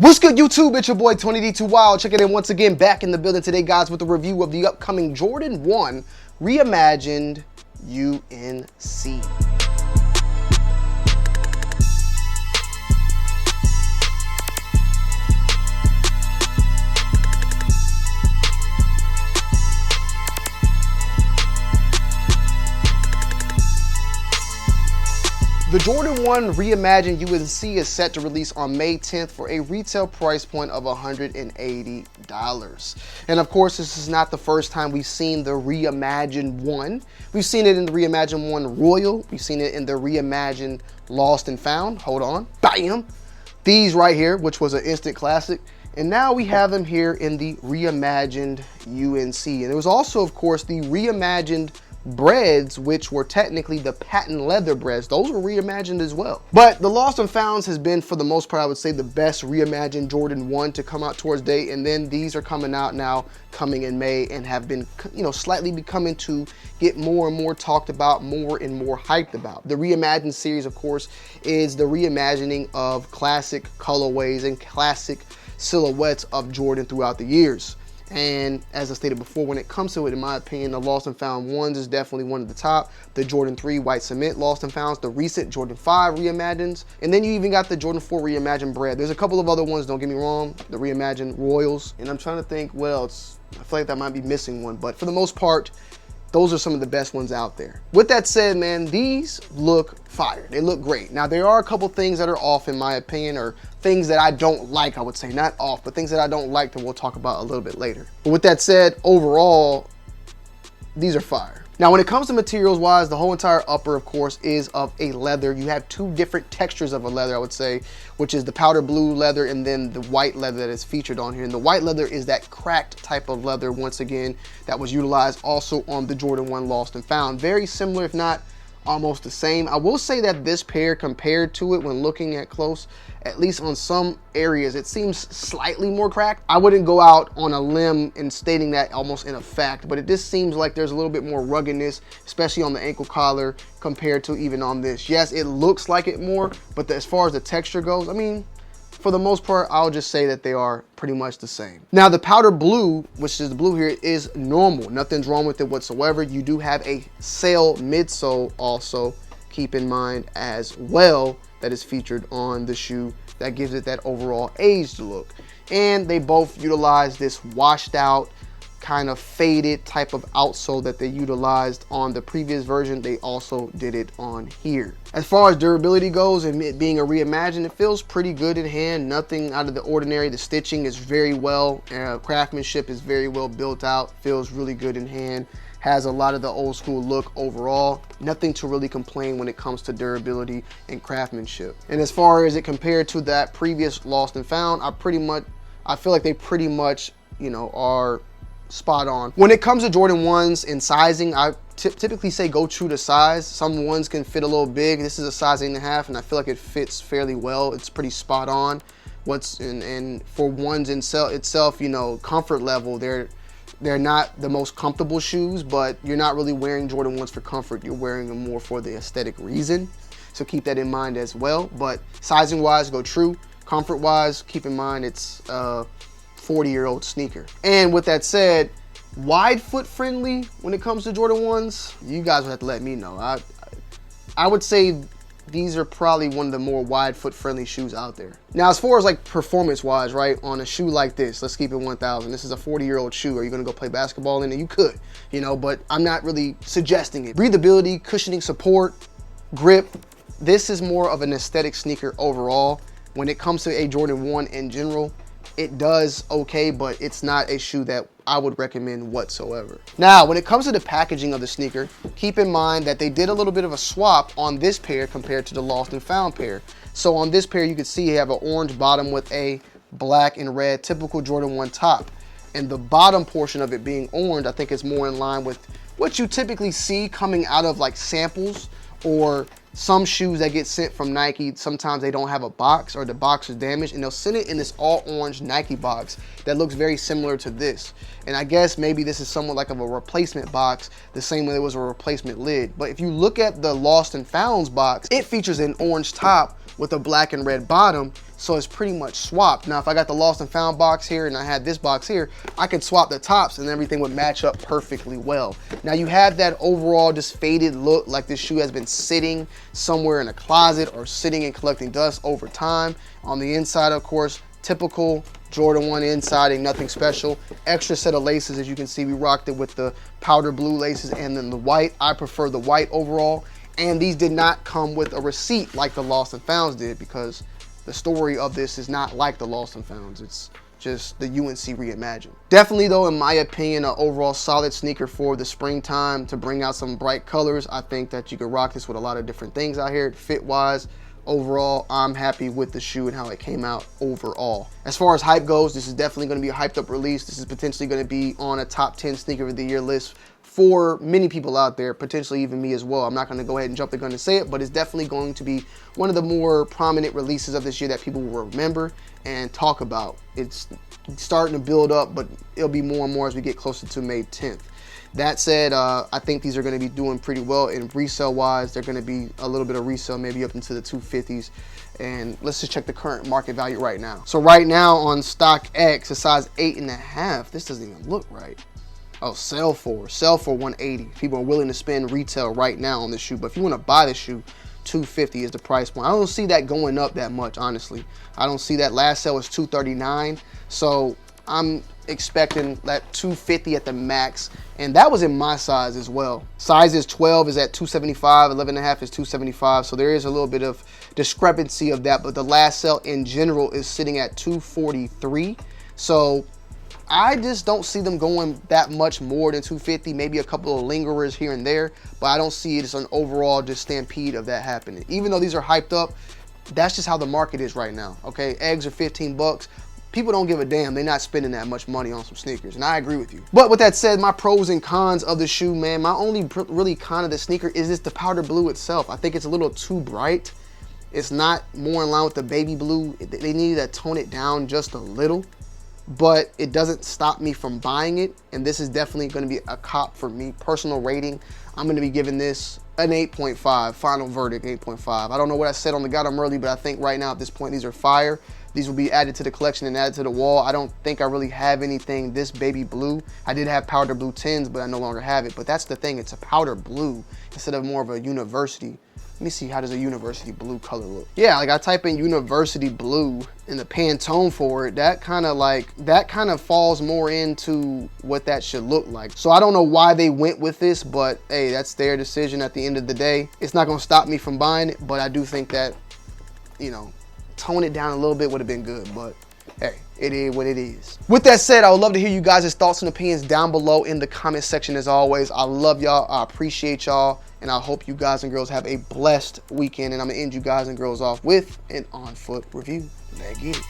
What's good, YouTube? It's your boy Tony D2 Wild. Check it in once again, back in the building today, guys, with a review of the upcoming Jordan 1 Reimagined UNC. The Jordan 1 Reimagined UNC is set to release on May 10th for a retail price point of $180. And of course, this is not the first time we've seen the Reimagined 1. We've seen it in the Reimagined 1 Royal. We've seen it in the Reimagined Lost and Found. Hold on. Bam! These right here, which was an instant classic. And now we have them here in the Reimagined UNC. And there was also, of course, the Reimagined breads, which were technically the patent leather breads. Those were reimagined as well. But the Lost and Founds has been, for the most part, I would say, the best reimagined Jordan 1 to come out towards date. And then these are coming out now, coming in May, and have been, slightly becoming to get more and more talked about, more and more hyped about. The Reimagined series, of course, is the reimagining of classic colorways and classic silhouettes of Jordan throughout the years. And as I stated before, when it comes to it, in my opinion, the Lost and Found ones is definitely one of the top. The Jordan 3 White Cement Lost and Founds, the recent Jordan 5 Reimagineds, and then you even got the Jordan 4 Reimagined Bread. There's a couple of other ones, don't get me wrong, the Reimagined Royals, and I'm trying to think what else. I feel like that might be missing one, but for the most part, those are some of the best ones out there. With that said, man, these look fire. They look great. Now, there are a couple things that are off, in my opinion, or things that I don't like, I would say. Not off, but things that I don't like that we'll talk about a little bit later. But with that said, overall, these are fire. Now, when it comes to materials wise, the whole entire upper, of course, is of a leather. You have two different textures of a leather, I would say, which is the powder blue leather and then the white leather that is featured on here. And the white leather is that cracked type of leather, once again, that was utilized also on the Jordan 1 Lost and Found. Very similar, if not almost the same. I will say that this pair, compared to it when looking at close, at least on some areas, it seems slightly more cracked. I wouldn't go out on a limb in stating that almost in a fact, but it just seems like there's a little bit more ruggedness, especially on the ankle collar compared to even on this. Yes, it looks like it more, but as far as the texture goes, I mean, for the most part, I'll just say that they are pretty much the same. Now, the powder blue, which is the blue here, is normal. Nothing's wrong with it whatsoever. You do have a sail midsole also, keep in mind, as well, that is featured on the shoe that gives it that overall aged look. And they both utilize this washed out, kind of faded type of outsole that they utilized on the previous version. They also did it on here. As far as durability goes and it being a reimagined, it feels pretty good in hand. Nothing out of the ordinary. The stitching is very well, craftsmanship is very well built out, feels really good in hand, has a lot of the old school look overall. Nothing to really complain when it comes to durability and craftsmanship. And as far as it compared to that previous Lost and Found, I feel like they pretty much, are spot on. When it comes to Jordan 1s and sizing, I typically say go true to size. Some ones can fit a little big. This is a size 8.5, and I feel like it fits fairly well. It's pretty spot on. And for ones itself, comfort level, they're not the most comfortable shoes, but you're not really wearing Jordan 1s for comfort. You're wearing them more for the aesthetic reason. So keep that in mind as well. But sizing wise, go true. Comfort wise, keep in mind it's 40-year-old sneaker. And with that said, wide foot friendly when it comes to Jordan 1s, you guys will have to let me know. I would say these are probably one of the more wide foot friendly shoes out there. Now, as far as like performance wise, right, on a shoe like this, let's keep it 1000. This is a 40-year-old shoe. Are you gonna go play basketball in it? You could, but I'm not really suggesting it. Breathability, cushioning support, grip, this is more of an aesthetic sneaker overall. When it comes to a Jordan 1 in general, it does okay, but it's not a shoe that I would recommend whatsoever. Now, when it comes to the packaging of the sneaker, keep in mind that they did a little bit of a swap on this pair compared to the Lost and Found pair. So on this pair, you can see you have an orange bottom with a black and red typical Jordan 1 top. And the bottom portion of it being orange, I think is more in line with what you typically see coming out of like samples or some shoes that get sent from Nike. Sometimes they don't have a box or the box is damaged, and they'll send it in this all orange Nike box that looks very similar to this. And I guess maybe this is somewhat like of a replacement box, the same way there was a replacement lid. But if you look at the Lost and Founds box, it features an orange top with a black and red bottom, So it's pretty much swapped. Now, if I got the lost and found box here and I had this box here, I could swap the tops and everything would match up perfectly well. Now you have that overall just faded look, like this shoe has been sitting somewhere in a closet or sitting and collecting dust over time. On the inside, of course, typical Jordan 1 inside, ain't nothing special. Extra set of laces, as you can see, we rocked it with the powder blue laces and then the white. I prefer the white overall. And these did not come with a receipt like the lost and founds did, because the story of this is not like the lost and founds. It's just the UNC Reimagined. Definitely though, in my opinion, an overall solid sneaker for the springtime to bring out some bright colors. I think that you could rock this with a lot of different things out here, fit wise. Overall, I'm happy with the shoe and how it came out overall. As far as hype goes, this is definitely going to be a hyped up release. This is potentially going to be on a top 10 sneaker of the year list for many people out there, potentially even me as well. I'm not going to go ahead and jump the gun to say it, but it's definitely going to be one of the more prominent releases of this year that people will remember and talk about. It's starting to build up, but it'll be more and more as we get closer to May 10th. That said, I think these are going to be doing pretty well. And resale wise, they're going to be a little bit of resale, maybe up into the 250s. And let's just check the current market value right now. So right now on StockX, a size 8.5, this doesn't even look right. Oh, sell for 180. People are willing to spend retail right now on this shoe. But if you want to buy the shoe, 250 is the price point. I don't see that going up that much, honestly. I don't see that. Last sale was 239. So I'm expecting that 250 at the max, and that was in my size as well. Size is 12 is at 275, 11.5 is 275, so there is a little bit of discrepancy of that, but the last sale in general is sitting at 243. So I just don't see them going that much more than 250, maybe a couple of lingerers here and there, but I don't see it as an overall just stampede of that happening. Even though these are hyped up, that's just how the market is right now, okay? Eggs are 15 bucks. People don't give a damn. They're not spending that much money on some sneakers, and I agree with you. But with that said, my pros and cons of the shoe, man, my only really con of the sneaker is just the powder blue itself. I think it's a little too bright. It's not more in line with the baby blue. They need to tone it down just a little, but it doesn't stop me from buying it, and this is definitely going to be a cop for me. Personal rating, I'm going to be giving this an 8.5. Final verdict, 8.5. I don't know what I said on the Got 'em Early, but I think right now at this point, these are fire. These will be added to the collection and added to the wall. I don't think I really have anything this baby blue. I did have powder blue 10s, but I no longer have it. But that's the thing, it's a powder blue instead of more of a university. Let me see, how does a university blue color look? Yeah, like I type in university blue and the Pantone for it, that kind of falls more into what that should look like. So I don't know why they went with this, but hey, that's their decision at the end of the day. It's not gonna stop me from buying it, but I do think that, you know, tone it down a little bit would have been good, but hey, it is what it is. With that said, I would love to hear you guys' thoughts and opinions down below in the comment section as always. I love y'all, I appreciate y'all, and I hope you guys and girls have a blessed weekend, and I'm gonna end you guys and girls off with an on foot review. Let's get it.